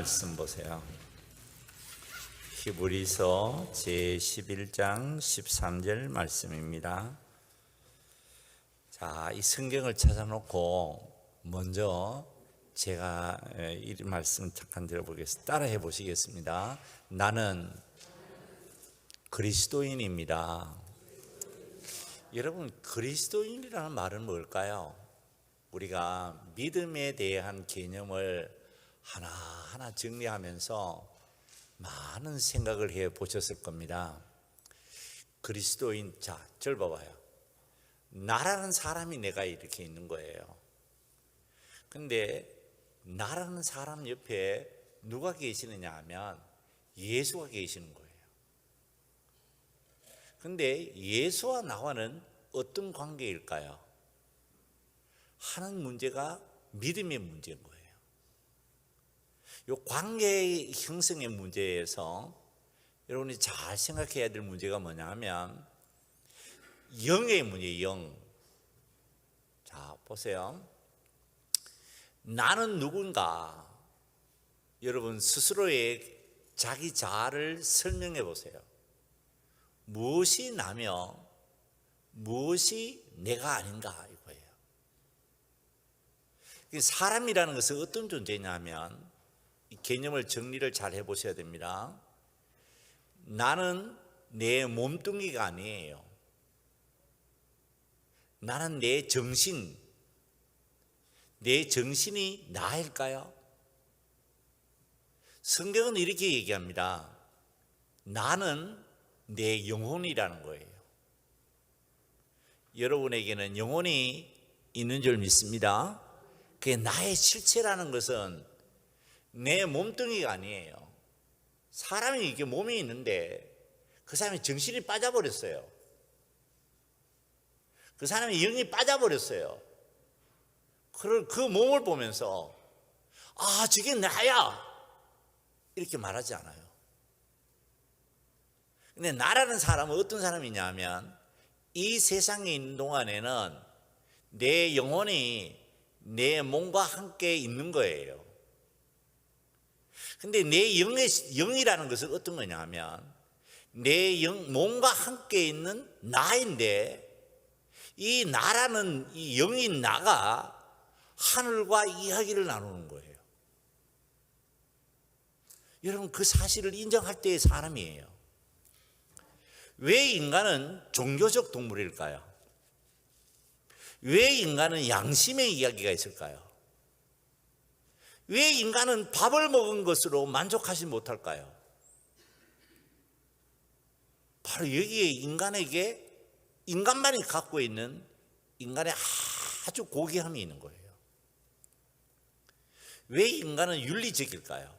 말씀 보세요. 히브리서 제11장 13절 말씀입니다. 자, 이 성경을 찾아놓고 먼저 제가 이 말씀 잠깐 들어보겠습니다. 따라해 보시겠습니다. 나는 그리스도인입니다. 여러분, 그리스도인이라는 말은 뭘까요? 우리가 믿음에 대한 개념을 하나하나 정리하면서 많은 생각을 해 보셨을 겁니다. 그리스도인, 자, 절 봐봐요. 나라는 사람이 내가 이렇게 있는 거예요. 근데 나라는 사람 옆에 누가 계시느냐 하면 예수가 계시는 거예요. 근데 예수와 나와는 어떤 관계일까요? 하는 문제가 믿음의 문제인 거예요. 이 관계의 형성의 문제에서 여러분이 잘 생각해야 될 문제가 뭐냐 하면 영의 문제예요. 영. 자, 보세요. 나는 누군가? 여러분 스스로의 자기 자아를 설명해 보세요. 무엇이 나며 무엇이 내가 아닌가 이거예요. 사람이라는 것은 어떤 존재냐면 이 개념을 정리를 잘 해보셔야 됩니다. 나는 내 몸뚱이가 아니에요. 나는 내 정신, 내 정신이 나일까요? 성경은 이렇게 얘기합니다. 나는 내 영혼이라는 거예요. 여러분에게는 영혼이 있는 줄 믿습니다. 그게 나의 실체라는 것은 내 몸뚱이가 아니에요. 사람이 이게 몸이 있는데 그 사람이 정신이 빠져버렸어요. 그 사람이 영이 빠져버렸어요. 그 몸을 보면서 아, 저게 나야 이렇게 말하지 않아요. 근데 나라는 사람은 어떤 사람이냐 하면 이 세상에 있는 동안에는 내 영혼이 내 몸과 함께 있는 거예요. 근데 내 영이라는 것은 어떤 거냐 하면 내 몸과 함께 있는 나인데 이 나라는 이 영인 나가 하늘과 이야기를 나누는 거예요. 여러분, 그 사실을 인정할 때의 사람이에요. 왜 인간은 종교적 동물일까요? 왜 인간은 양심의 이야기가 있을까요? 왜 인간은 밥을 먹은 것으로 만족하지 못할까요? 바로 여기에 인간에게 인간만이 갖고 있는 인간의 아주 고귀함이 있는 거예요. 왜 인간은 윤리적일까요?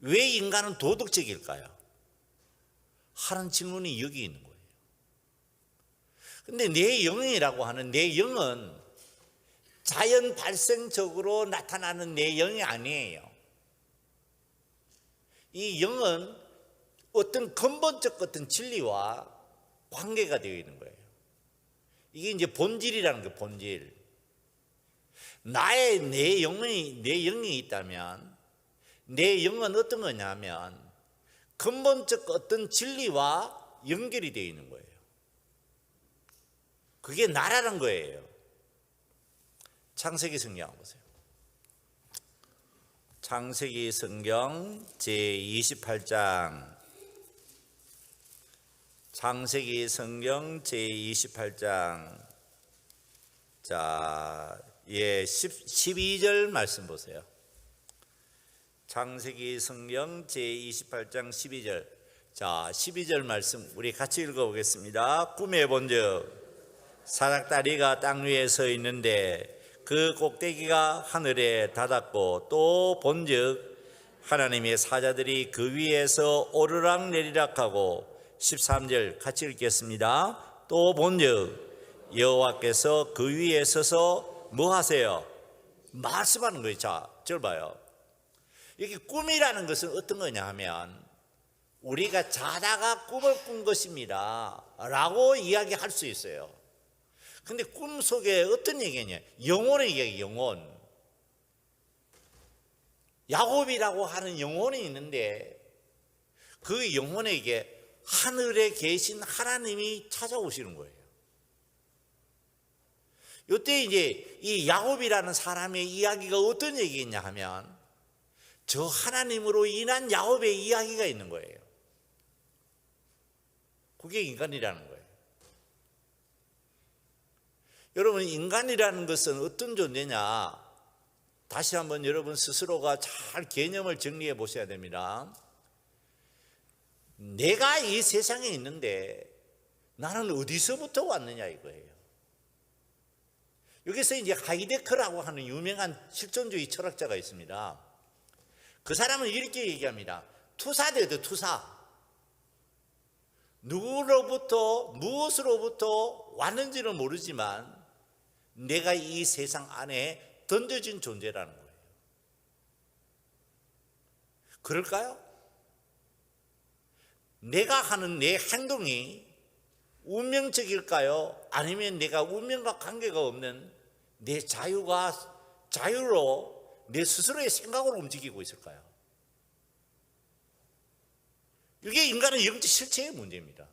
왜 인간은 도덕적일까요? 하는 질문이 여기 있는 거예요. 근데 내 영이라고 하는 내 영은 자연 발생적으로 나타나는 내 영이 아니에요. 이 영은 어떤 근본적 같은 진리와 관계가 되어 있는 거예요. 이게 이제 본질이라는 거예요. 본질. 내 영이 있다면 내 영은 어떤 거냐면 근본적 어떤 진리와 연결이 되어 있는 거예요. 그게 나라는 거예요. 창세기 성경 보세요. 창세기 성경 제28장. 창세기 성경 제28장. 자, 12절 말씀 보세요. 창세기 성경 제28장 12절. 자, 12절 말씀 우리 같이 읽어보겠습니다. 꿈에 본즉 사닥다리가 땅 위에 서 있는데 그 꼭대기가 하늘에 닿았고 또 본즉 하나님의 사자들이 그 위에서 오르락 내리락 하고 13절 같이 읽겠습니다. 또 본즉 여호와께서 그 위에 서서 뭐 하세요? 말씀하는 거예요. 자, 절 봐요. 이게 꿈이라는 것은 어떤 거냐 하면 우리가 자다가 꿈을 꾼 것입니다 라고 이야기할 수 있어요. 근데 꿈속에 어떤 얘기냐? 영혼의 이야기, 영혼. 야곱이라고 하는 영혼이 있는데 그 영혼에게 하늘에 계신 하나님이 찾아오시는 거예요. 이때 이제 이 야곱이라는 사람의 이야기가 어떤 얘기겠냐 하면 저 하나님으로 인한 야곱의 이야기가 있는 거예요. 그게 인간이라는 거예요. 여러분, 인간이라는 것은 어떤 존재냐? 다시 한번 여러분 스스로가 잘 개념을 정리해 보셔야 됩니다. 내가 이 세상에 있는데 나는 어디서부터 왔느냐 이거예요. 여기서 이제 하이데크라고 하는 유명한 실존주의 철학자가 있습니다. 그 사람은 이렇게 얘기합니다. 투사되도 투사. 누구로부터 무엇으로부터 왔는지는 모르지만 내가 이 세상 안에 던져진 존재라는 거예요. 그럴까요? 내가 하는 내 행동이 운명적일까요? 아니면 내가 운명과 관계가 없는 내 자유로 내 스스로의 생각으로 움직이고 있을까요? 이게 인간의 영적 실체의 문제입니다.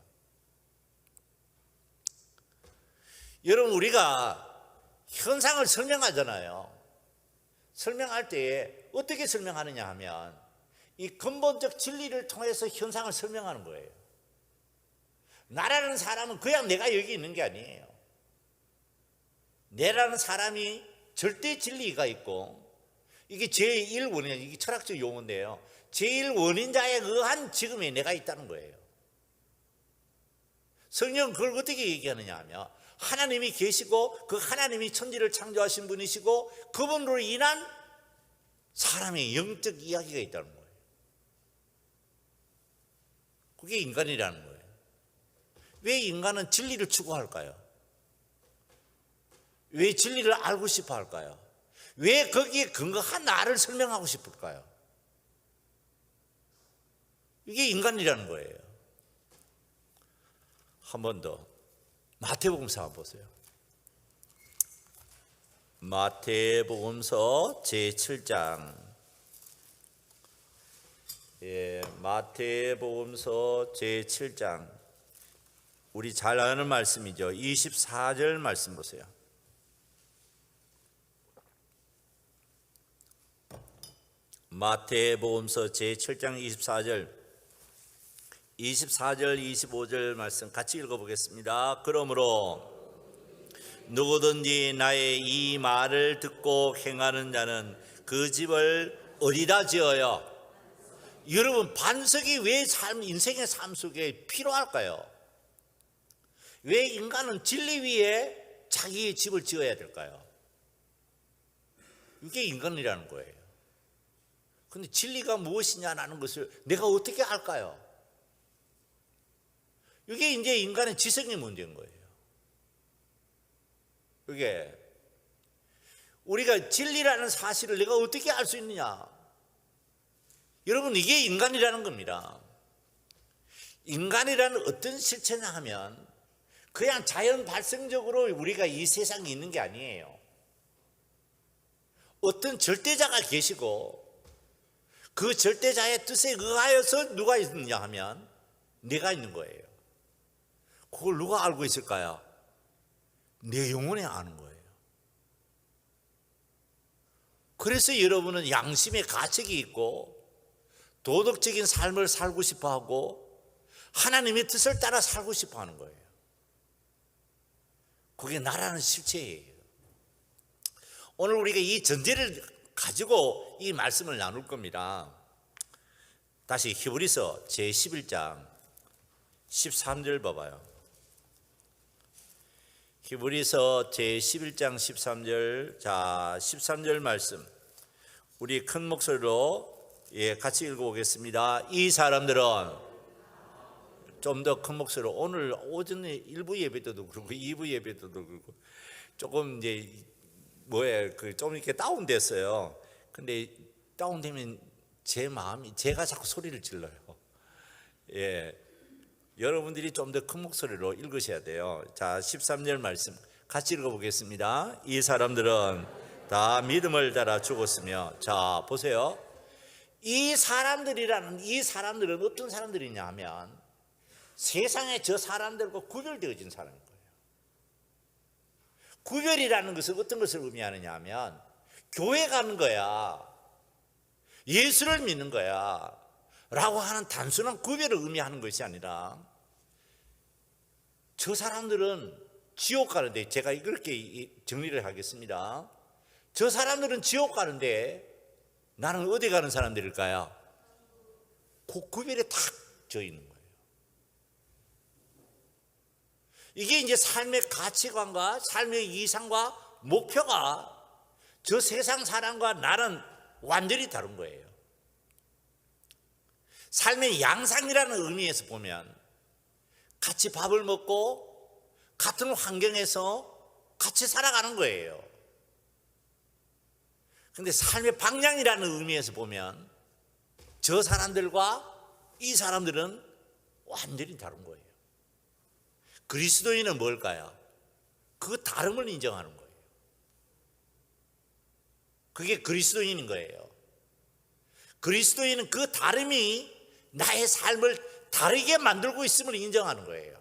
여러분, 우리가 현상을 설명하잖아요. 설명할 때 어떻게 설명하느냐 하면 이 근본적 진리를 통해서 현상을 설명하는 거예요. 나라는 사람은 그냥 내가 여기 있는 게 아니에요. 내라는 사람이 절대 진리가 있고, 이게 제1원인, 이게 철학적 용어인데요. 제1원인자에 의한 지금의 내가 있다는 거예요. 성경은 그걸 어떻게 얘기하느냐 하면 하나님이 계시고 그 하나님이 천지를 창조하신 분이시고 그분으로 인한 사람의 영적 이야기가 있다는 거예요. 그게 인간이라는 거예요. 왜 인간은 진리를 추구할까요? 왜 진리를 알고 싶어 할까요? 왜 거기에 근거한 나를 설명하고 싶을까요? 이게 인간이라는 거예요. 한 번 더 마태복음서 한번 보세요. 마태복음서 제7장. 마태복음서 제7장. 우리 잘 아는 말씀이죠. 24절 말씀 보세요. 마태복음서 제7장 24절 25절 말씀 같이 읽어보겠습니다. 그러므로 누구든지 나의 이 말을 듣고 행하는 자는 그 집을 어디다 지어요? 여러분, 반석이 왜 인생의 삶 속에 필요할까요? 왜 인간은 진리 위에 자기의 집을 지어야 될까요? 이게 인간이라는 거예요. 그런데 진리가 무엇이냐는 것을 내가 어떻게 알까요? 이게 이제 인간의 지성의 문제인 거예요. 이게 우리가 진리라는 사실을 내가 어떻게 알 수 있느냐? 여러분, 이게 인간이라는 겁니다. 인간이라는 어떤 실체냐 하면 그냥 자연 발생적으로 우리가 이 세상에 있는 게 아니에요. 어떤 절대자가 계시고 그 절대자의 뜻에 의하여서 누가 있느냐 하면 내가 있는 거예요. 그걸 누가 알고 있을까요? 내 영혼에 아는 거예요. 그래서 여러분은 양심의 가책이 있고 도덕적인 삶을 살고 싶어 하고 하나님의 뜻을 따라 살고 싶어 하는 거예요. 그게 나라는 실체예요. 오늘 우리가 이 전제를 가지고 이 말씀을 나눌 겁니다. 다시 히브리서 제11장 13절 봐봐요. 히브리서 제11장 13절. 자, 13절 말씀 우리 큰 목소리로 같이 읽어보겠습니다. 이 사람들은, 좀 더 큰 목소리로, 오늘 오전에 1부 예배 때도 그렇고 2부 예배 때도 그렇고 조금 이제 좀 이렇게 다운됐어요. 근데 다운되면 제가 자꾸 소리를 질러요. 여러분들이 좀 더 큰 목소리로 읽으셔야 돼요. 자, 13절 말씀 같이 읽어보겠습니다. 이 사람들은 다 믿음을 따라 죽었으며, 자 보세요. 이 사람들은 어떤 사람들이냐 하면 세상에 저 사람들과 구별되어진 사람인 거예요. 구별이라는 것은 어떤 것을 의미하느냐 하면 교회 가는 거야, 예수를 믿는 거야 라고 하는 단순한 구별을 의미하는 것이 아니라, 저 사람들은 지옥 가는데, 제가 이렇게 정리를 하겠습니다. 저 사람들은 지옥 가는데 나는 어디 가는 사람들일까요? 그 구별에 탁 져 있는 거예요. 이게 이제 삶의 가치관과 삶의 이상과 목표가 저 세상 사람과 나는 완전히 다른 거예요. 삶의 양상이라는 의미에서 보면 같이 밥을 먹고 같은 환경에서 같이 살아가는 거예요. 그런데 삶의 방향이라는 의미에서 보면 저 사람들과 이 사람들은 완전히 다른 거예요. 그리스도인은 뭘까요? 그 다름을 인정하는 거예요. 그게 그리스도인인 거예요. 그리스도인은 그 다름이 나의 삶을 다르게 만들고 있음을 인정하는 거예요.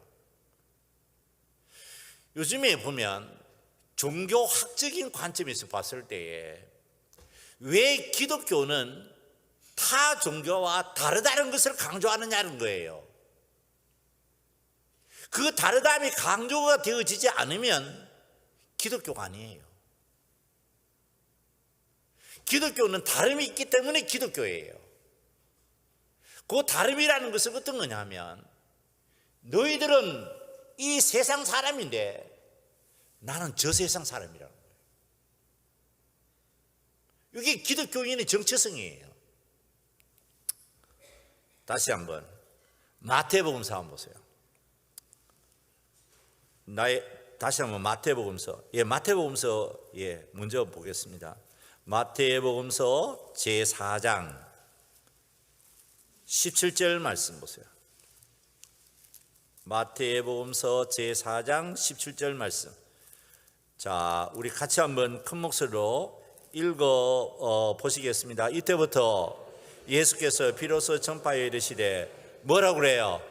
요즘에 보면 종교학적인 관점에서 봤을 때에 왜 기독교는 타 종교와 다르다는 것을 강조하느냐는 거예요. 그 다르다움이 강조가 되어지지 않으면 기독교가 아니에요. 기독교는 다름이 있기 때문에 기독교예요. 그 다름이라는 것은 어떤 거냐면, 너희들은 이 세상 사람인데 나는 저 세상 사람이라는 거예요. 이게 기독교인의 정체성이에요. 다시 한번 마태복음서 한번 보세요. 다시 한번 마태복음서, 마태복음서 먼저 보겠습니다. 마태복음서 제4장 17절 말씀 보세요. 마태복음서 제4장 17절 말씀. 자, 우리 같이 한번 큰 목소리로 읽어 보시겠습니다. 이때부터 예수께서 비로소 전파에 이르시되, 뭐라고 그래요?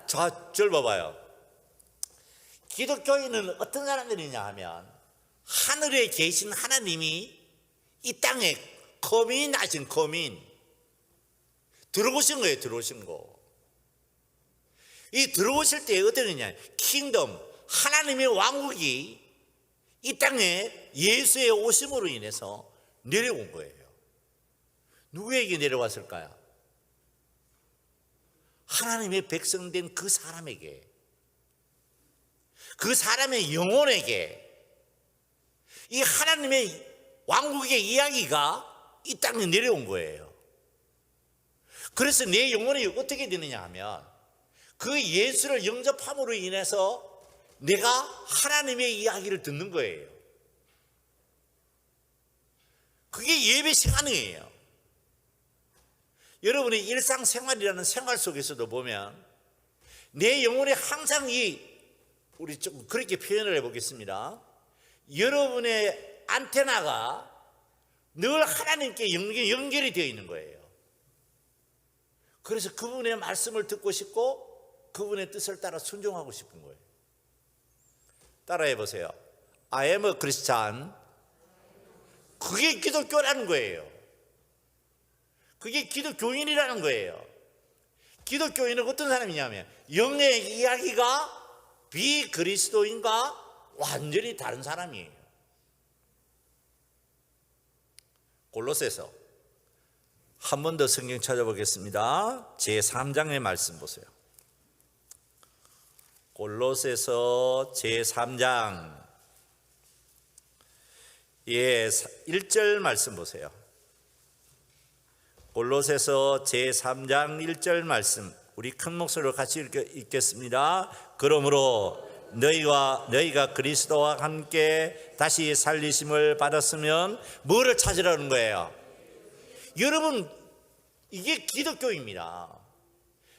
자, 절 봐봐요. 기독교인은 어떤 사람들이냐 하면, 하늘에 계신 하나님이 이 땅에 거민하신 거민, 들어오신 거예요. 들어오신 거. 이 들어오실 때 어떠느냐, 킹덤, 하나님의 왕국이 이 땅에 예수의 오심으로 인해서 내려온 거예요. 누구에게 내려왔을까요? 하나님의 백성된 그 사람에게, 그 사람의 영혼에게 이 하나님의 왕국의 이야기가 이 땅에 내려온 거예요. 그래서 내 영혼이 어떻게 되느냐 하면, 그 예수를 영접함으로 인해서 내가 하나님의 이야기를 듣는 거예요. 그게 예배 시간이에요. 여러분의 일상생활이라는 생활 속에서도 보면 내 영혼에 항상 우리 좀 그렇게 표현을 해보겠습니다. 여러분의 안테나가 늘 하나님께 연결이 되어 있는 거예요. 그래서 그분의 말씀을 듣고 싶고 그분의 뜻을 따라 순종하고 싶은 거예요. 따라해 보세요. I am a Christian. 그게 기독교라는 거예요. 그게 기독교인이라는 거예요. 기독교인은 어떤 사람이냐면, 영의 이야기가 비그리스도인과 완전히 다른 사람이에요. 골로새서 한 번 더 성경 찾아보겠습니다. 제3장의 말씀 보세요. 골로새서 제3장 1절 말씀 보세요. 골로새서 제3장 1절 말씀, 우리 큰 목소리로 같이 읽겠습니다. 그러므로 너희가 그리스도와 함께 다시 살리심을 받았으면 뭐를 찾으라는 거예요? 여러분, 이게 기독교입니다.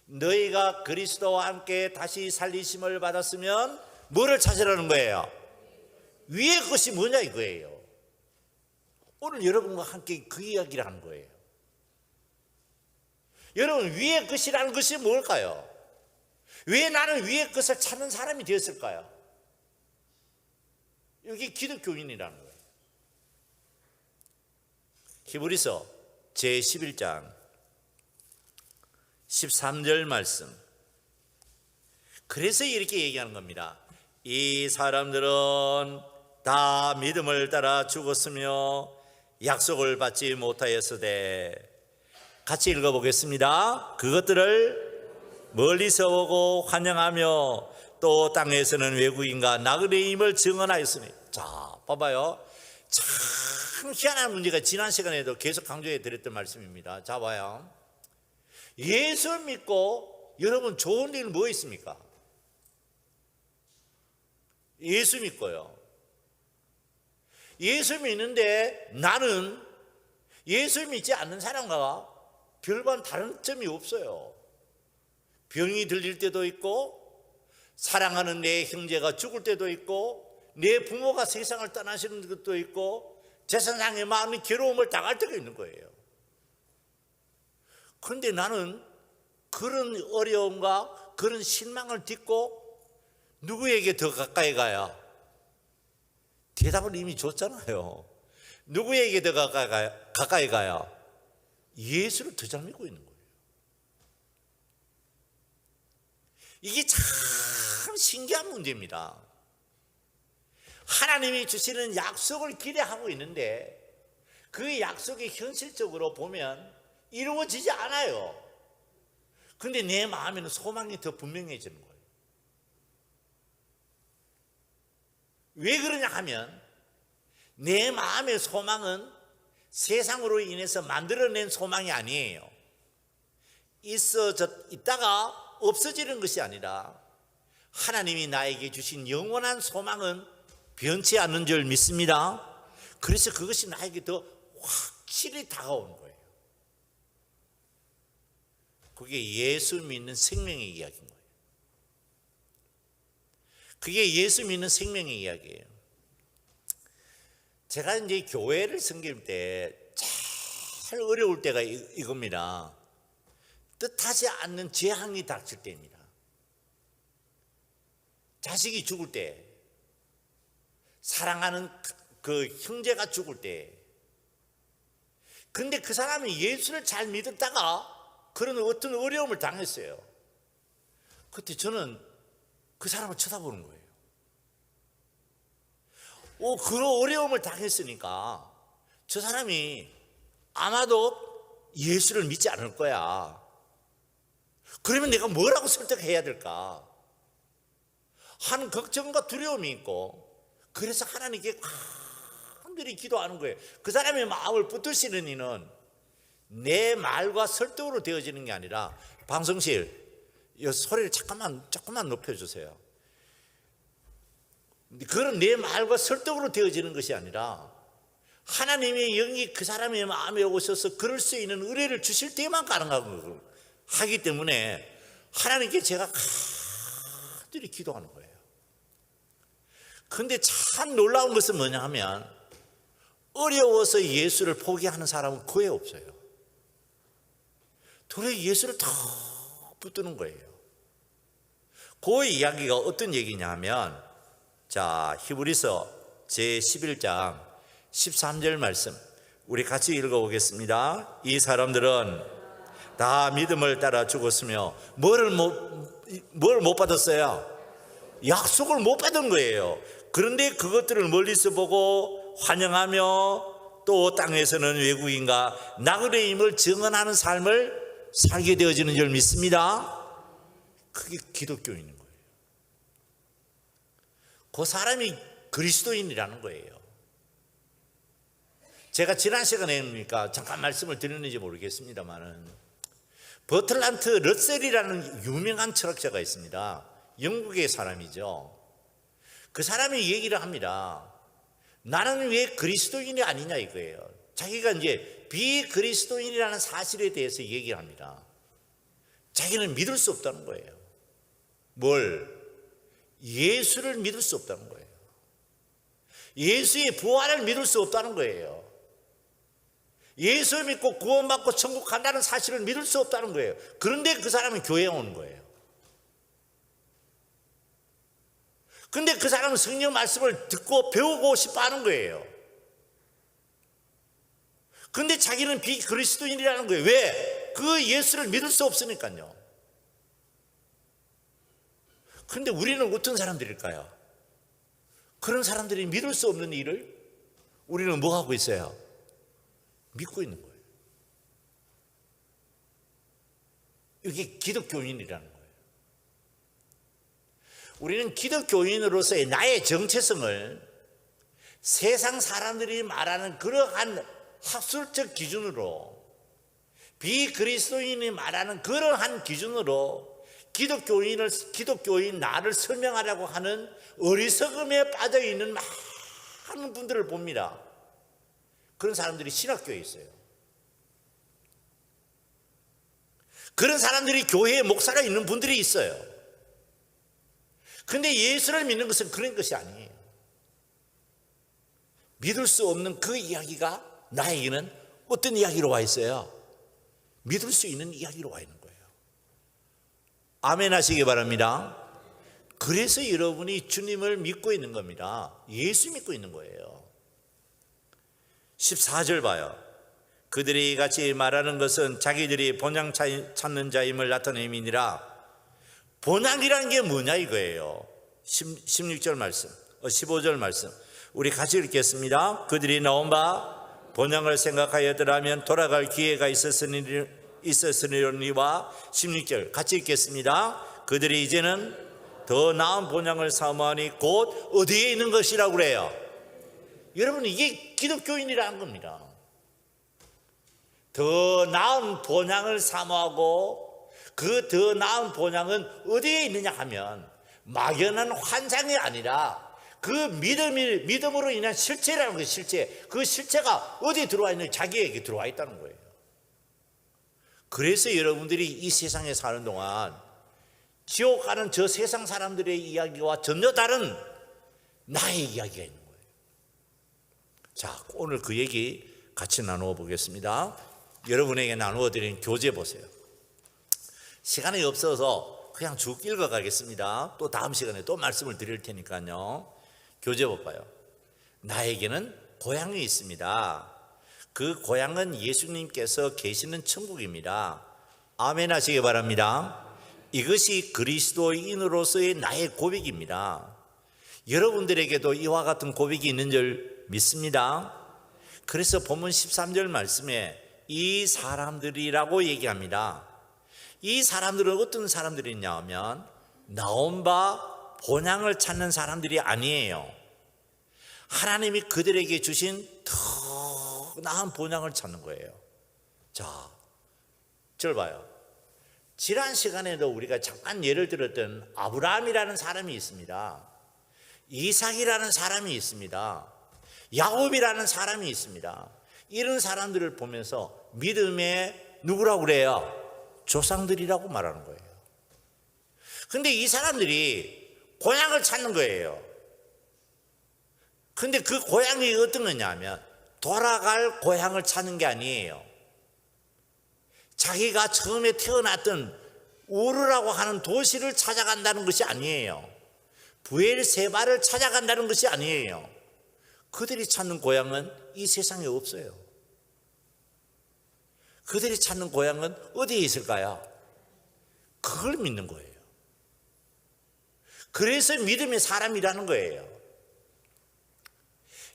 너희가 그리스도와 함께 다시 살리심을 받았으면 뭐를 찾으라는 거예요? 위의 것이 뭐냐 이거예요. 오늘 여러분과 함께 그 이야기를 하는 거예요. 여러분, 위의 것이라는 것이 뭘까요? 왜 나는 위의 것을 찾는 사람이 되었을까요? 이게 기독교인이라는 거예요. 히브리서 제11장 13절 말씀. 그래서 이렇게 얘기하는 겁니다. 이 사람들은 다 믿음을 따라 죽었으며 약속을 받지 못하였으되, 같이 읽어보겠습니다. 그것들을 멀리서 보고 환영하며 또 땅에서는 외국인과 나그네임을 증언하였으니. 자, 봐봐요. 참 희한한 문제가 지난 시간에도 계속 강조해 드렸던 말씀입니다. 자, 봐요. 예수 믿고 여러분 좋은 일 뭐 있습니까? 예수 믿고요. 예수 믿는데 나는 예수 믿지 않는 사람과 별반 다른 점이 없어요. 병이 들릴 때도 있고, 사랑하는 내 형제가 죽을 때도 있고, 내 부모가 세상을 떠나시는 것도 있고, 제 세상에 마음이 괴로움을 당할 때가 있는 거예요. 그런데 나는 그런 어려움과 그런 실망을 딛고 누구에게 더 가까이 가야? 대답을 이미 줬잖아요. 누구에게 더 가까이 가야? 예수를 더 잘 믿고 있는 거예요. 이게 참 신기한 문제입니다. 하나님이 주시는 약속을 기대하고 있는데 그 약속이 현실적으로 보면 이루어지지 않아요. 그런데 내 마음에는 소망이 더 분명해지는 거예요. 왜 그러냐 하면 내 마음의 소망은 세상으로 인해서 만들어낸 소망이 아니에요. 있다가 없어지는 것이 아니라 하나님이 나에게 주신 영원한 소망은 변치 않는 줄 믿습니다. 그래서 그것이 나에게 더 확실히 다가오는 거예요. 그게 예수 믿는 생명의 이야기인 거예요. 그게 예수 믿는 생명의 이야기예요. 제가 이제 교회를 섬길 때 잘 어려울 때가 이겁니다. 뜻하지 않는 재앙이 닥칠 때입니다. 자식이 죽을 때, 사랑하는 그 형제가 죽을 때. 그런데 그 사람이 예수를 잘 믿었다가 그런 어떤 어려움을 당했어요. 그때 저는 그 사람을 쳐다보는 거예요. 그런 어려움을 당했으니까 저 사람이 아마도 예수를 믿지 않을 거야. 그러면 내가 뭐라고 설득해야 될까 하는 걱정과 두려움이 있고, 그래서 하나님께 간절히 기도하는 거예요. 그 사람의 마음을 붙드시는 이는 내 말과 설득으로 되어지는 게 아니라, 방송실 이 소리를 조금만 높여주세요. 그런 내 말과 설득으로 되어지는 것이 아니라 하나님의 영이 그 사람의 마음에 오셔서 그럴 수 있는 은혜를 주실 때만 가능하고 하기 때문에 하나님께 제가 간절히 기도하는 거예요. 그런데 참 놀라운 것은 뭐냐 하면 어려워서 예수를 포기하는 사람은 거의 없어요. 도리어 예수를 더 붙드는 거예요. 그 이야기가 어떤 얘기냐 하면, 자, 히브리서 제11장 13절 말씀 우리 같이 읽어보겠습니다. 이 사람들은 다 믿음을 따라 죽었으며 뭘 못 받았어요? 약속을 못 받은 거예요. 그런데 그것들을 멀리서 보고 환영하며 또 땅에서는 외국인과 나그네임을 증언하는 삶을 살게 되어지는 줄 믿습니다. 그게 기독교인인 거예요. 그 사람이 그리스도인이라는 거예요. 제가 지난 시간에 잠깐 말씀을 드렸는지 모르겠습니다만은, 버틀란트 러셀이라는 유명한 철학자가 있습니다. 영국의 사람이죠. 그 사람이 얘기를 합니다. 나는 왜 그리스도인이 아니냐 이거예요. 자기가 이제 비그리스도인이라는 사실에 대해서 얘기를 합니다. 자기는 믿을 수 없다는 거예요. 뭘? 예수를 믿을 수 없다는 거예요. 예수의 부활을 믿을 수 없다는 거예요. 예수 믿고 구원받고 천국 간다는 사실을 믿을 수 없다는 거예요. 그런데 그 사람은 교회에 오는 거예요. 근데 그 사람은 성령 말씀을 듣고 배우고 싶어 하는 거예요. 근데 자기는 비그리스도인이라는 거예요. 왜? 그 예수를 믿을 수 없으니까요. 근데 우리는 어떤 사람들일까요? 그런 사람들이 믿을 수 없는 일을 우리는 뭐 하고 있어요? 믿고 있는 거예요. 이게 기독교인이라는 거예요. 우리는 기독교인으로서의 나의 정체성을 세상 사람들이 말하는 그러한 학술적 기준으로, 비그리스도인이 말하는 그러한 기준으로 기독교인 나를 설명하려고 하는 어리석음에 빠져 있는 많은 분들을 봅니다. 그런 사람들이 신학교에 있어요. 그런 사람들이 교회에 목사가 있는 분들이 있어요. 근데 예수를 믿는 것은 그런 것이 아니에요. 믿을 수 없는 그 이야기가 나에게는 어떤 이야기로 와 있어요? 믿을 수 있는 이야기로 와 있는 거예요. 아멘 하시기 바랍니다. 그래서 여러분이 주님을 믿고 있는 겁니다. 예수 믿고 있는 거예요. 14절 봐요. 그들이 같이 말하는 것은 자기들이 본향 찾는 자임을 나타냄이니라. 본향이라는 게 뭐냐 이거예요. 16절 말씀, 15절 말씀 우리 같이 읽겠습니다. 그들이 나온 바 본향을 생각하였더라면 돌아갈 기회가 있었으니와 16절 같이 읽겠습니다. 그들이 이제는 더 나은 본향을 사모하니 곧 어디에 있는 것이라고 그래요? 여러분, 이게 기독교인이라는 겁니다. 더 나은 본향을 사모하고 그 더 나은 본향은 어디에 있느냐 하면 막연한 환상이 아니라 그 믿음으로 인한 실체라는 거예요. 실체. 그 실체가 어디에 들어와 있느냐? 자기에게 들어와 있다는 거예요. 그래서 여러분들이 이 세상에 사는 동안 지옥 가는 저 세상 사람들의 이야기와 전혀 다른 나의 이야기가 있는 거예요. 자, 오늘 그 얘기 같이 나누어 보겠습니다. 여러분에게 나누어 드린 교재 보세요. 시간이 없어서 그냥 쭉 읽어 가겠습니다. 또 다음 시간에 또 말씀을 드릴 테니까요. 교재 볼까요? 나에게는 고향이 있습니다. 그 고향은 예수님께서 계시는 천국입니다. 아멘 하시기 바랍니다. 이것이 그리스도인으로서의 나의 고백입니다. 여러분들에게도 이와 같은 고백이 있는 줄 믿습니다. 그래서 본문 13절 말씀에 이 사람들이라고 얘기합니다. 이 사람들은 어떤 사람들이냐 하면 나온 바 본향을 찾는 사람들이 아니에요. 하나님이 그들에게 주신 더 나은 본향을 찾는 거예요. 자, 절 봐요. 지난 시간에도 우리가 잠깐 예를 들었던 아브라함이라는 사람이 있습니다. 이삭이라는 사람이 있습니다. 야곱이라는 사람이 있습니다. 이런 사람들을 보면서 믿음의 누구라고 그래요? 조상들이라고 말하는 거예요. 근데 이 사람들이 고향을 찾는 거예요. 근데 그 고향이 어떤 거냐 하면 돌아갈 고향을 찾는 게 아니에요. 자기가 처음에 태어났던 우르라고 하는 도시를 찾아간다는 것이 아니에요. 브엘세바를 찾아간다는 것이 아니에요. 그들이 찾는 고향은 이 세상에 없어요. 그들이 찾는 고향은 어디에 있을까요? 그걸 믿는 거예요. 그래서 믿음의 사람이라는 거예요.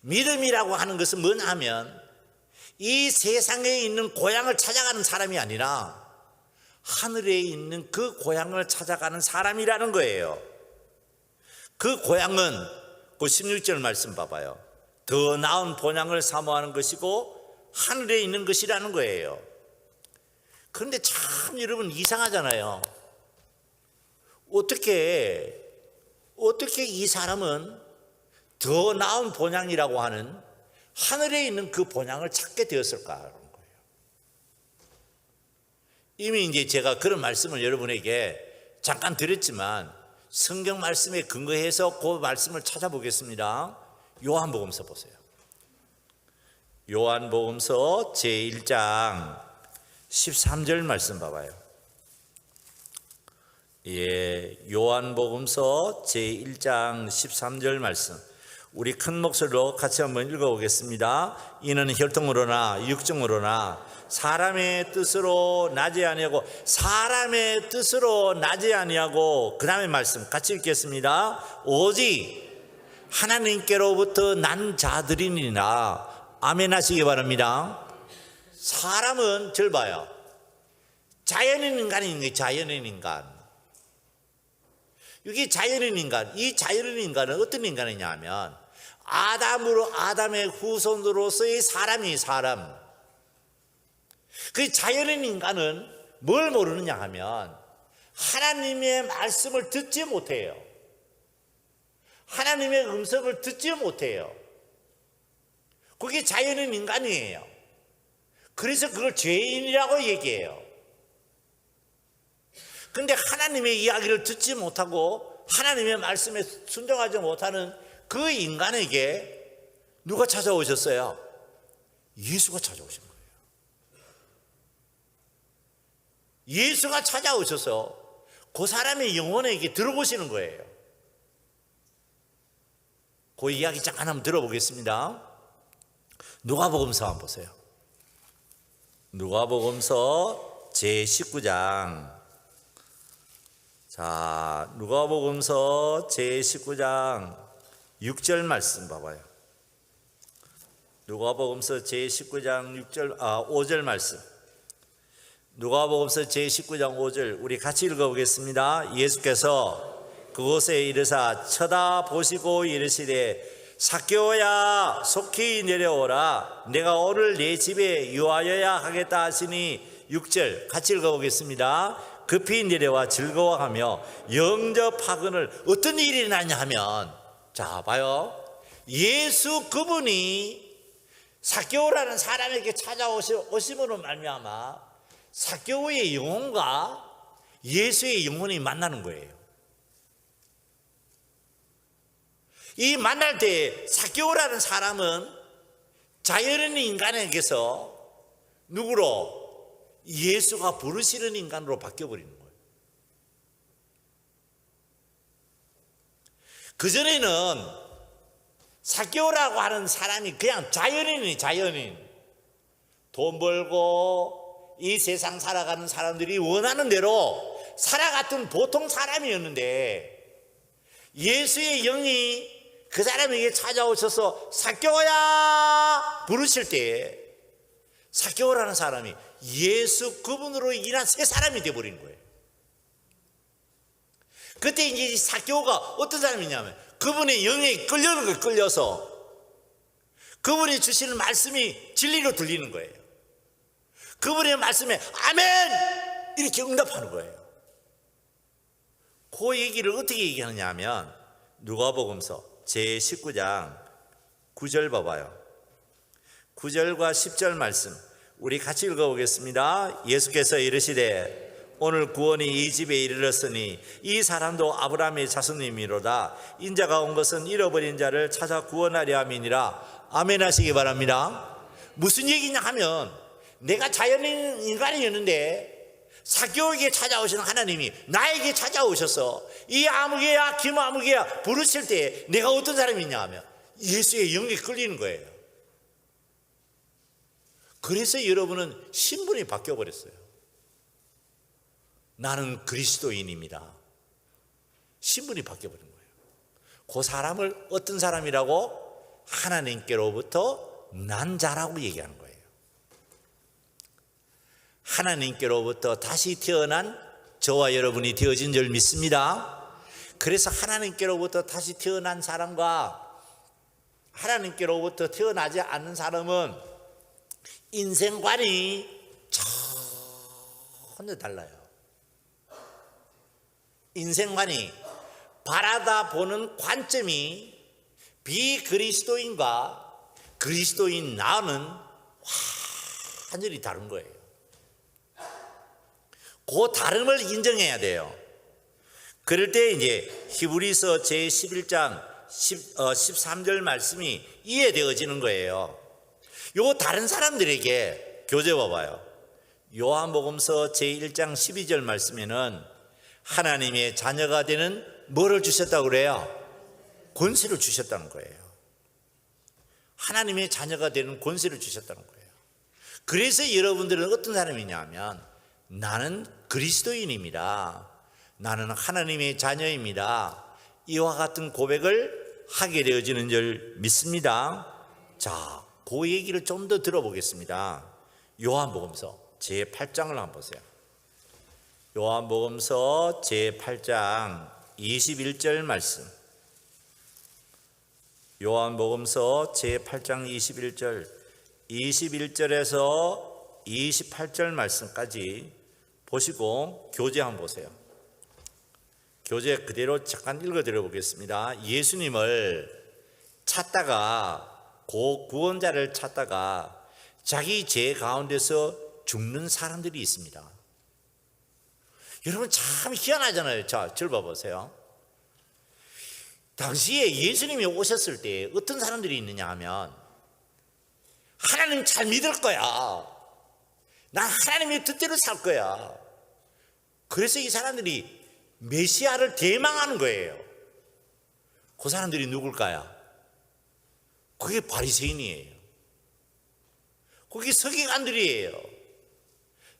믿음이라고 하는 것은 뭐냐 하면 이 세상에 있는 고향을 찾아가는 사람이 아니라 하늘에 있는 그 고향을 찾아가는 사람이라는 거예요. 그 고향은 그 16절 말씀 봐봐요. 더 나은 본향을 사모하는 것이고 하늘에 있는 것이라는 거예요. 그런데 참 여러분 이상하잖아요. 어떻게 이 사람은 더 나은 본향이라고 하는 하늘에 있는 그 본향을 찾게 되었을까 하는 거예요. 이미 이제 제가 그런 말씀을 여러분에게 잠깐 드렸지만 성경 말씀에 근거해서 그 말씀을 찾아보겠습니다. 요한복음서 보세요. 요한복음서 제1장 13절 말씀 봐봐요. 예, 요한복음서 제1장 13절 말씀. 우리 큰 목소리로 같이 한번 읽어보겠습니다. 이는 혈통으로나 육정으로나 사람의 뜻으로 나지 아니하고, 사람의 뜻으로 나지 아니하고, 그 다음에 말씀 같이 읽겠습니다. 오직 하나님께로부터 난 자들이니라. 아멘 하시기 바랍니다. 사람은 절 봐요. 자연인 인간인 거예요. 자연인 인간. 이게 자연인 인간. 이 자연인 인간은 어떤 인간이냐 하면 아담의 후손으로서의 사람이 사람. 그 자연인 인간은 뭘 모르느냐 하면 하나님의 말씀을 듣지 못해요. 하나님의 음성을 듣지 못해요. 그게 자연인 인간이에요. 그래서 그걸 죄인이라고 얘기해요. 근데 하나님의 이야기를 듣지 못하고 하나님의 말씀에 순종하지 못하는 그 인간에게 누가 찾아오셨어요? 예수가 찾아오신 거예요. 예수가 찾아오셔서 그 사람의 영혼에게 들어보시는 거예요. 그 이야기 잠깐 한번 들어보겠습니다. 누가복음서 한번 보세요. 누가복음서 제19장. 자, 누가복음서 제19장 6절 말씀 봐봐요. 누가복음서 제19장 5절 말씀. 누가복음서 제19장 5절 우리 같이 읽어보겠습니다. 예수께서 그곳에 이르사 쳐다보시고 이르시되 삭개오야 속히 내려오라. 내가 오늘 내 집에 유하여야 하겠다 하시니 6절 같이 읽어보겠습니다. 급히 내려와 즐거워하며 영접하거늘. 어떤 일이 일어나냐 하면, 자 봐요, 예수 그분이 삭개오라는 사람에게 찾아오심으로 말미암아 삭개오의 영혼과 예수의 영혼이 만나는 거예요. 이 만날 때 삭개오라는 사람은 자연인 인간에게서 누구로? 예수가 부르시는 인간으로 바뀌어버리는 거예요. 그전에는 삭개오라고 하는 사람이 그냥 자연인이 자연인. 돈 벌고 이 세상 살아가는 사람들이 원하는 대로 살아갔던 보통 사람이었는데 예수의 영이 그 사람에게 찾아오셔서 삭개오야 부르실 때 삭개오라는 사람이 예수 그분으로 인한 새 사람이 되어버린 거예요. 그때 이제 삭개오가 어떤 사람이냐면 그분의 영에 끌려서 그분이 주시는 말씀이 진리로 들리는 거예요. 그분의 말씀에 아멘! 이렇게 응답하는 거예요. 그 얘기를 어떻게 얘기하느냐 하면 누가복음서 제19장 9절 봐봐요. 9절과 10절 말씀 우리 같이 읽어보겠습니다. 예수께서 이르시되 오늘 구원이 이 집에 이르렀으니 이 사람도 아브라함의 자손이미로다. 인자가 온 것은 잃어버린 자를 찾아 구원하려 함이니라. 아멘 하시기 바랍니다. 무슨 얘기냐 하면 내가 자연인 인간이었는데 삭개오에게 찾아오신 하나님이 나에게 찾아오셔서 이 아무개야 김아무개야 부르실 때 내가 어떤 사람이냐 하면 예수의 영에 끌리는 거예요. 그래서 여러분은 신분이 바뀌어버렸어요. 나는 그리스도인입니다. 신분이 바뀌어버린 거예요. 그 사람을 어떤 사람이라고? 하나님께로부터 난 자라고 얘기하는 거예요. 하나님께로부터 다시 태어난 저와 여러분이 되어진 줄 믿습니다. 그래서 하나님께로부터 다시 태어난 사람과 하나님께로부터 태어나지 않는 사람은 인생관이 전혀 달라요. 인생관이 바라다 보는 관점이 비그리스도인과 그리스도인 나는 완전히 다른 거예요. 그 다름을 인정해야 돼요. 그럴 때 이제 히브리서 제11장 13절 말씀이 이해되어지는 거예요. 요 다른 사람들에게 교재 봐봐요. 요한복음서 제1장 12절 말씀에는 하나님의 자녀가 되는 뭐를 주셨다고 그래요? 권세를 주셨다는 거예요. 하나님의 자녀가 되는 권세를 주셨다는 거예요. 그래서 여러분들은 어떤 사람이냐 하면 나는 그리스도인입니다, 나는 하나님의 자녀입니다, 이와 같은 고백을 하게 되어지는 줄 믿습니다. 자, 그 얘기를 좀 더 들어보겠습니다. 요한복음서 제8장을 한번 보세요. 요한복음서 제8장 21절 말씀. 요한복음서 제8장 21절에서 28절 말씀까지 보시고 교재 한번 보세요. 교재 그대로 잠깐 읽어드려 보겠습니다. 예수님을 찾다가, 그 구원자를 찾다가 자기 죄 가운데서 죽는 사람들이 있습니다. 여러분 참 희한하잖아요. 자, 절 봐보세요. 당시에 예수님이 오셨을 때 어떤 사람들이 있느냐 하면 하나님 잘 믿을 거야, 난 하나님의 뜻대로 살 거야. 그래서 이 사람들이 메시아를 대망하는 거예요. 그 사람들이 누굴까요? 그게 바리새인이에요. 그게 서기관들이에요.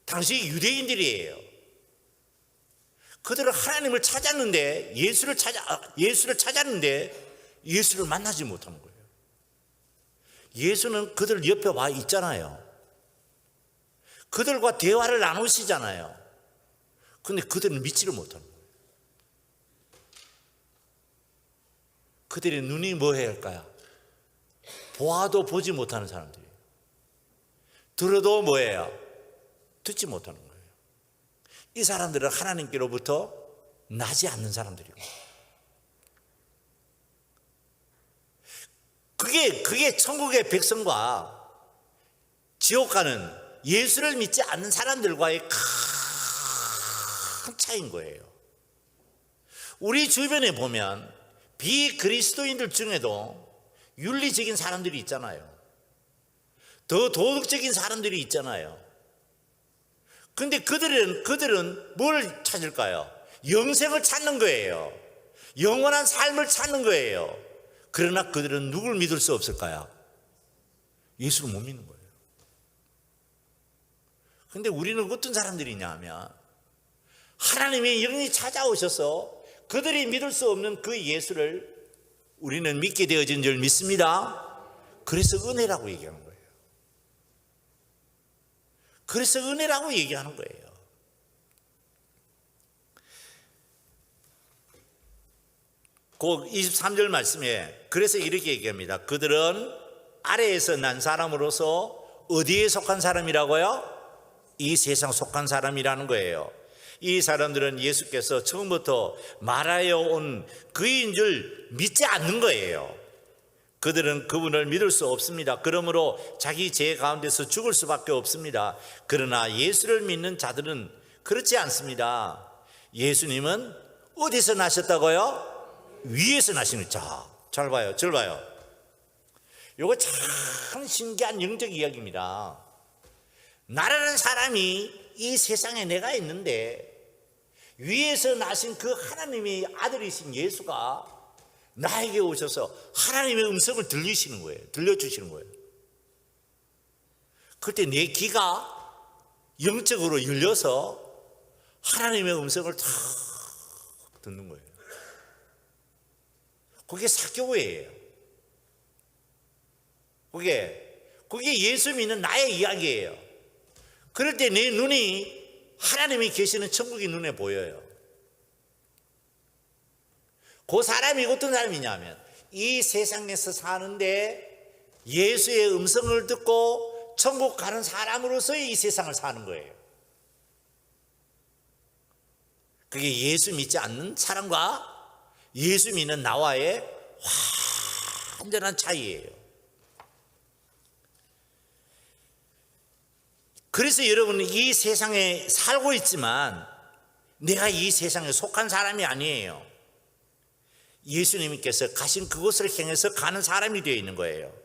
당시 유대인들이에요. 그들은 하나님을 찾았는데, 예수를 찾았는데 예수를 만나지 못하는 거예요. 예수는 그들 옆에 와 있잖아요. 그들과 대화를 나누시잖아요. 근데 그들은 믿지를 못하는 거예요. 그들의 눈이 뭐 해야 할까요? 보아도 보지 못하는 사람들이에요. 들어도 뭐예요? 듣지 못하는 거예요. 이 사람들은 하나님께로부터 나지 않는 사람들이고, 그게 천국의 백성과 지옥 가는 예수를 믿지 않는 사람들과의 큰 차이인 거예요. 우리 주변에 보면 비그리스도인들 중에도 윤리적인 사람들이 있잖아요. 더 도덕적인 사람들이 있잖아요. 근데 그들은 뭘 찾을까요? 영생을 찾는 거예요. 영원한 삶을 찾는 거예요. 그러나 그들은 누굴 믿을 수 없을까요? 예수를 못 믿는 거예요. 근데 우리는 어떤 사람들이냐 하면 하나님의 영이 찾아오셔서 그들이 믿을 수 없는 그 예수를 우리는 믿게 되어진 줄 믿습니다. 그래서 은혜라고 얘기하는 거예요. 그래서 은혜라고 얘기하는 거예요. 그 23절 말씀에 그래서 이렇게 얘기합니다. 그들은 아래에서 난 사람으로서 어디에 속한 사람이라고요? 이 세상 속한 사람이라는 거예요. 이 사람들은 예수께서 처음부터 말하여 온 그인 줄 믿지 않는 거예요. 그들은 그분을 믿을 수 없습니다. 그러므로 자기 죄 가운데서 죽을 수밖에 없습니다. 그러나 예수를 믿는 자들은 그렇지 않습니다. 예수님은 어디서 나셨다고요? 위에서 나시는. 자, 잘 봐요. 절 봐요. 이거 참 신기한 영적 이야기입니다. 나라는 사람이 이 세상에 내가 있는데 위에서 나신 그 하나님의 아들이신 예수가 나에게 오셔서 하나님의 음성을 들리시는 거예요. 들려주시는 거예요. 그때 내 귀가 영적으로 열려서 하나님의 음성을 다 듣는 거예요. 그게 사교회예요. 그게 예수 믿는 나의 이야기예요. 그럴 때 내 눈이 하나님이 계시는 천국이 눈에 보여요. 그 사람이 어떤 사람이냐면 이 세상에서 사는데 예수의 음성을 듣고 천국 가는 사람으로서의 이 세상을 사는 거예요. 그게 예수 믿지 않는 사람과 예수 믿는 나와의 완전한 차이예요. 그래서 여러분은 이 세상에 살고 있지만 내가 이 세상에 속한 사람이 아니에요. 예수님께서 가신 그곳을 향해서 가는 사람이 되어 있는 거예요.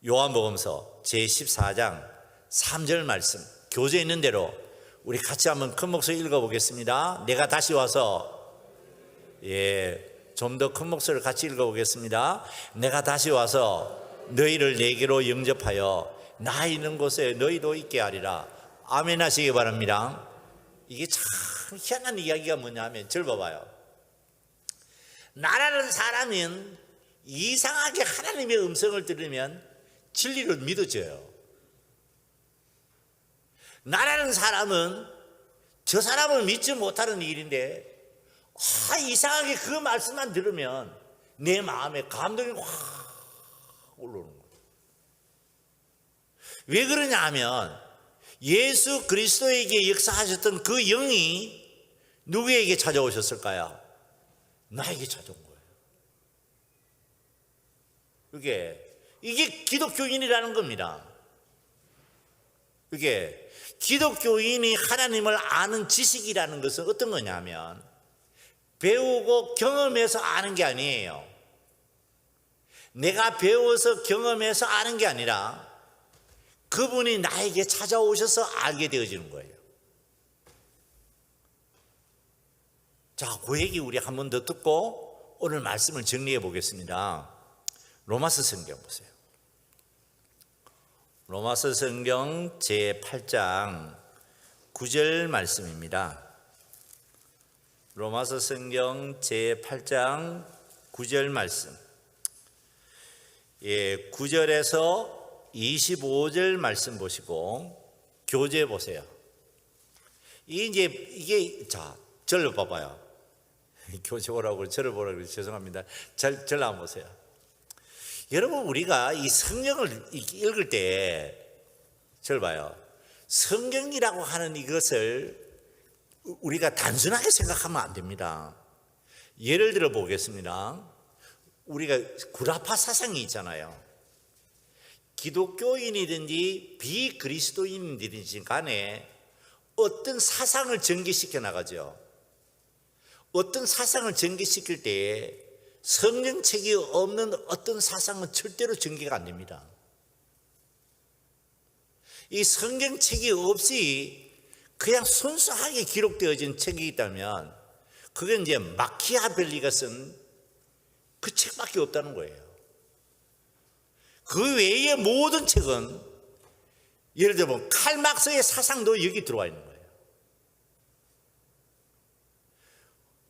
요한복음서 제14장 3절 말씀 교재에 있는 대로 우리 같이 한번 큰 목소리 읽어보겠습니다. 내가 다시 와서 좀 더 큰 목소리를 같이 읽어보겠습니다. 내가 다시 와서 너희를 내게로 영접하여 나 있는 곳에 너희도 있게 하리라. 아멘 하시기 바랍니다. 이게 참 희한한 이야기가 뭐냐면 절 봐봐요. 나라는 사람은 이상하게 하나님의 음성을 들으면 진리를 믿어져요. 나라는 사람은 저 사람을 믿지 못하는 일인데 이상하게 그 말씀만 들으면 내 마음에 감동이 확 올라오는 거예요. 왜 그러냐 하면 예수 그리스도에게 역사하셨던 그 영이 누구에게 찾아오셨을까요? 나에게 찾아온 거예요. 이게 기독교인이라는 겁니다. 이게 기독교인이 하나님을 아는 지식이라는 것은 어떤 거냐면 배우고 경험해서 아는 게 아니에요. 내가 배워서 경험해서 아는 게 아니라 그분이 나에게 찾아오셔서 알게 되어지는 거예요. 자, 그 얘기 우리 한 번 더 듣고 오늘 말씀을 정리해 보겠습니다. 로마서 성경 보세요. 로마서 성경 제8장 9절 말씀입니다. 로마서 성경 제8장 9절 말씀. 9절에서 25절 말씀 보시고 교재 보세요. 이게 자, 절로 봐봐요. 교재 보라고 절을 보라고 죄송합니다. 절 한번 보세요. 여러분, 우리가 이 성경을 읽을 때 절 봐요. 성경이라고 하는 이것을 우리가 단순하게 생각하면 안 됩니다. 예를 들어 보겠습니다. 우리가 구라파 사상이 있잖아요. 기독교인이든지 비그리스도인이든지 간에 어떤 사상을 전개시켜 나가죠. 어떤 사상을 전개시킬 때 성경책이 없는 어떤 사상은 절대로 전개가 안 됩니다. 이 성경책이 없이 그냥 순수하게 기록되어진 책이 있다면 그게 이제 마키아벨리가 쓴 그 책밖에 없다는 거예요. 그 외의 모든 책은 예를 들면 칼막스의 사상도 여기 들어와 있는 거예요.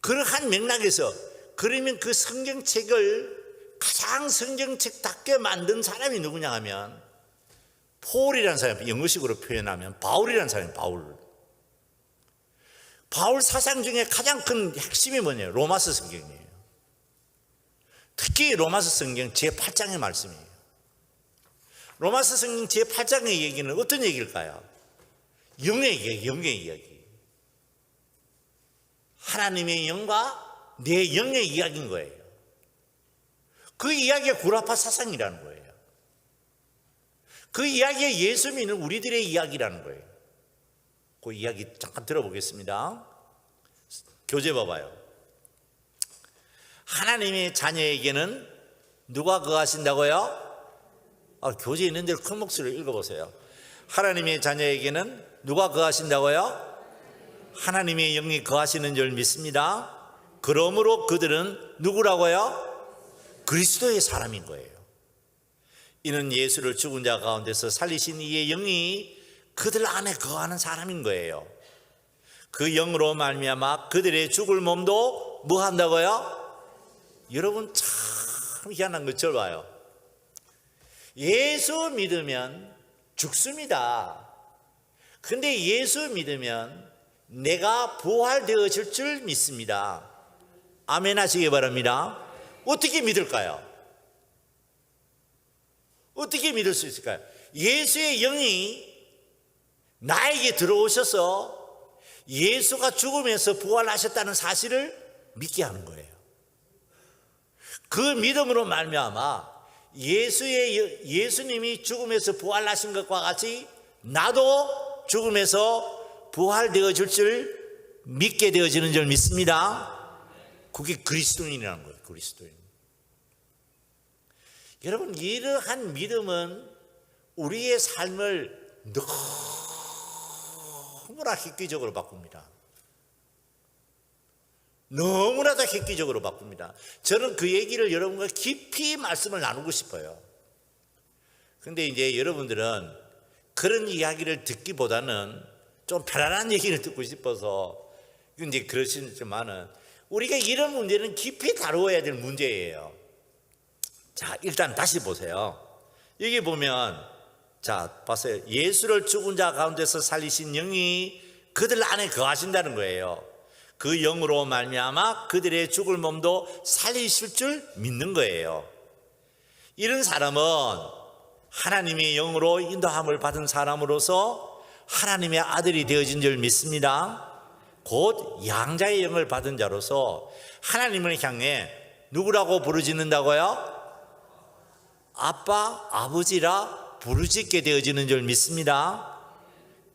그러한 맥락에서 그러면 그 성경책을 가장 성경책답게 만든 사람이 누구냐 하면 폴이라는 사람, 영어식으로 표현하면 바울이라는 사람이 바울 사상 중에 가장 큰 핵심이 뭐냐면 로마서 성경이에요. 특히 로마서 성경 제8장의 말씀이에요. 로마서 성경 제8장의 얘기는 어떤 얘기일까요? 영의 얘기, 영의 이야기. 하나님의 영과 내 영의 이야기인 거예요. 그 이야기가 구라파 사상이라는 거예요. 그 이야기가 예수 믿는 우리들의 이야기라는 거예요. 그 이야기 잠깐 들어보겠습니다. 교재 봐봐요. 하나님의 자녀에게는 누가 거하신다고요? 교재에 있는 대로 큰 목소리로 읽어보세요. 하나님의 자녀에게는 누가 거하신다고요? 하나님의 영이 거하시는 줄 믿습니다. 그러므로 그들은 누구라고요? 그리스도의 사람인 거예요. 이는 예수를 죽은 자 가운데서 살리신 이의 영이 그들 안에 거하는 사람인 거예요. 그 영으로 말미암아 그들의 죽을 몸도 뭐 한다고요? 여러분 참 희한한 것을 봐요. 예수 믿으면 죽습니다. 근데 예수 믿으면 내가 부활되어질 줄 믿습니다. 아멘 하시기 바랍니다. 어떻게 믿을까요? 어떻게 믿을 수 있을까요? 예수의 영이 나에게 들어오셔서 예수가 죽음에서 부활하셨다는 사실을 믿게 하는 거예요. 그 믿음으로 말미암아 예수님이 죽음에서 부활하신 것과 같이 나도 죽음에서 부활되어질 줄 믿게 되어지는 줄 믿습니다. 그게 그리스도인이라는 거예요. 그리스도인. 여러분, 이러한 믿음은 우리의 삶을 너무나 획기적으로 바꿉니다. 너무나도 획기적으로 바꿉니다. 저는 그 얘기를 여러분과 깊이 말씀을 나누고 싶어요. 근데 이제 여러분들은 그런 이야기를 듣기보다는 좀 편안한 얘기를 듣고 싶어서 이제 그러시지만은, 우리가 이런 문제는 깊이 다루어야 될 문제예요. 자, 일단 다시 보세요. 여기 보면, 자, 봤어요. 예수를 죽은 자 가운데서 살리신 영이 그들 안에 거하신다는 거예요. 그 영으로 말미암아 그들의 죽을 몸도 살리실 줄 믿는 거예요. 이런 사람은 하나님의 영으로 인도함을 받은 사람으로서 하나님의 아들이 되어진 줄 믿습니다. 곧 양자의 영을 받은 자로서 하나님을 향해 누구라고 부르짖는다고요? 아빠, 아버지라 부르짖게 되어지는 줄 믿습니다.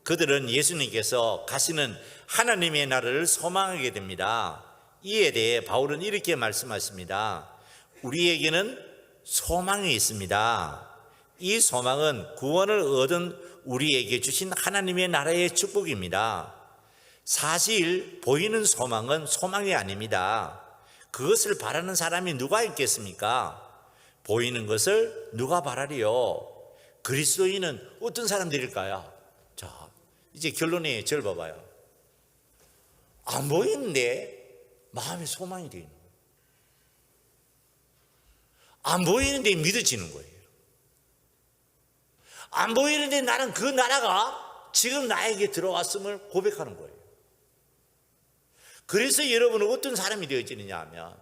그들은 예수님께서 가시는 하나님의 나라를 소망하게 됩니다. 이에 대해 바울은 이렇게 말씀하십니다. 우리에게는 소망이 있습니다. 이 소망은 구원을 얻은 우리에게 주신 하나님의 나라의 축복입니다. 사실 보이는 소망은 소망이 아닙니다. 그것을 바라는 사람이 누가 있겠습니까? 보이는 것을 누가 바라리요? 그리스도인은 어떤 사람들일까요? 자, 이제 결론이 절 봐봐요. 안 보이는데 마음에 소망이 되는 거예요. 안 보이는데 믿어지는 거예요. 안 보이는데 나는 그 나라가 지금 나에게 들어왔음을 고백하는 거예요. 그래서 여러분은 어떤 사람이 되어지느냐 하면,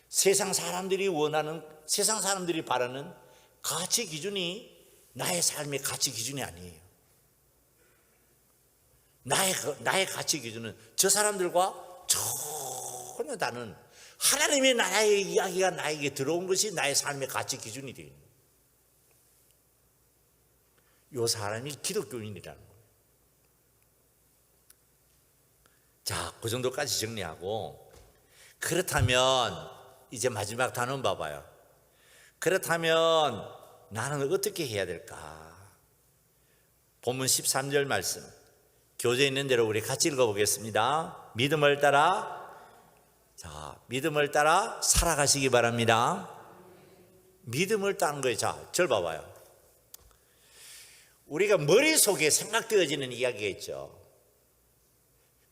세상 사람들이 원하는, 세상 사람들이 바라는 가치 기준이 나의 삶의 가치 기준이 아니에요. 나의 가치 기준은 저 사람들과 전혀 다른 하나님의 나라의 이야기가 나에게 들어온 것이 나의 삶의 가치 기준이 되어 있는 거예요. 이 사람이 기독교인이라는 거예요. 자, 그 정도까지 정리하고, 그렇다면 이제 마지막 단원 봐봐요. 그렇다면 나는 어떻게 해야 될까? 본문 13절 말씀, 교재에 있는 대로 우리 같이 읽어보겠습니다. 믿음을 따라, 자, 믿음을 따라 살아가시기 바랍니다. 믿음을 따는 거예요. 자, 절 봐봐요. 우리가 머릿속에 생각되어지는 이야기가 있죠.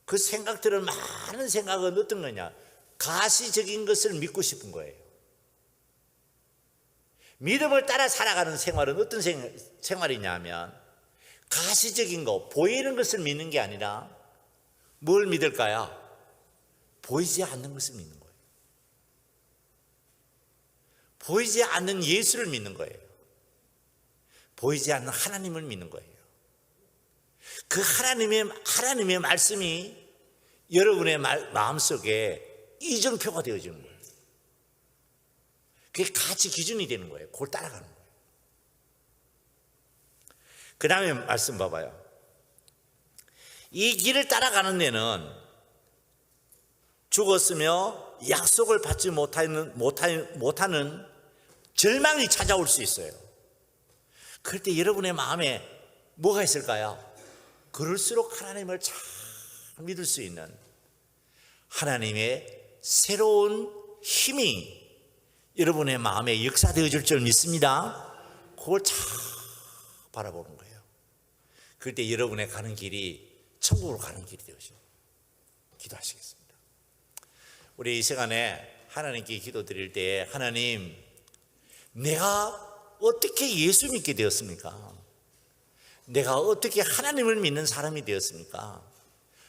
그 생각들은, 많은 생각은 어떤 거냐? 가시적인 것을 믿고 싶은 거예요. 믿음을 따라 살아가는 생활은 어떤 생활이냐면, 가시적인 거, 보이는 것을 믿는 게 아니라 뭘 믿을까요? 보이지 않는 것을 믿는 거예요. 보이지 않는 예수를 믿는 거예요. 보이지 않는 하나님을 믿는 거예요. 그 하나님의 말씀이 여러분의 마음속에 이정표가 되어지는 거예요. 그게 가치 기준이 되는 거예요. 그걸 따라가는 거예요. 그 다음에 말씀 봐봐요. 이 길을 따라가는 데는 죽었으며 약속을 받지 못하는 절망이 찾아올 수 있어요. 그럴 때 여러분의 마음에 뭐가 있을까요? 그럴수록 하나님을 잘 믿을 수 있는 하나님의 새로운 힘이 여러분의 마음에 역사되어질 줄 믿습니다. 그걸 잘 바라보는 거예요. 그럴 때 여러분의 가는 길이 천국으로 가는 길이 되어져. 기도하시겠습니다. 우리 이 시간에 하나님께 기도 드릴 때, 하나님, 내가 어떻게 예수 믿게 되었습니까? 내가 어떻게 하나님을 믿는 사람이 되었습니까?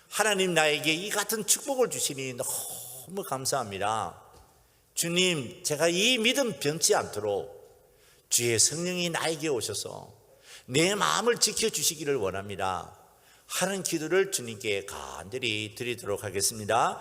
하나님, 나에게 이 같은 축복을 주시니 너무 감사합니다. 주님, 제가 이 믿음 변치 않도록 주의 성령이 나에게 오셔서 내 마음을 지켜주시기를 원합니다 하는 기도를 주님께 간절히 드리도록 하겠습니다.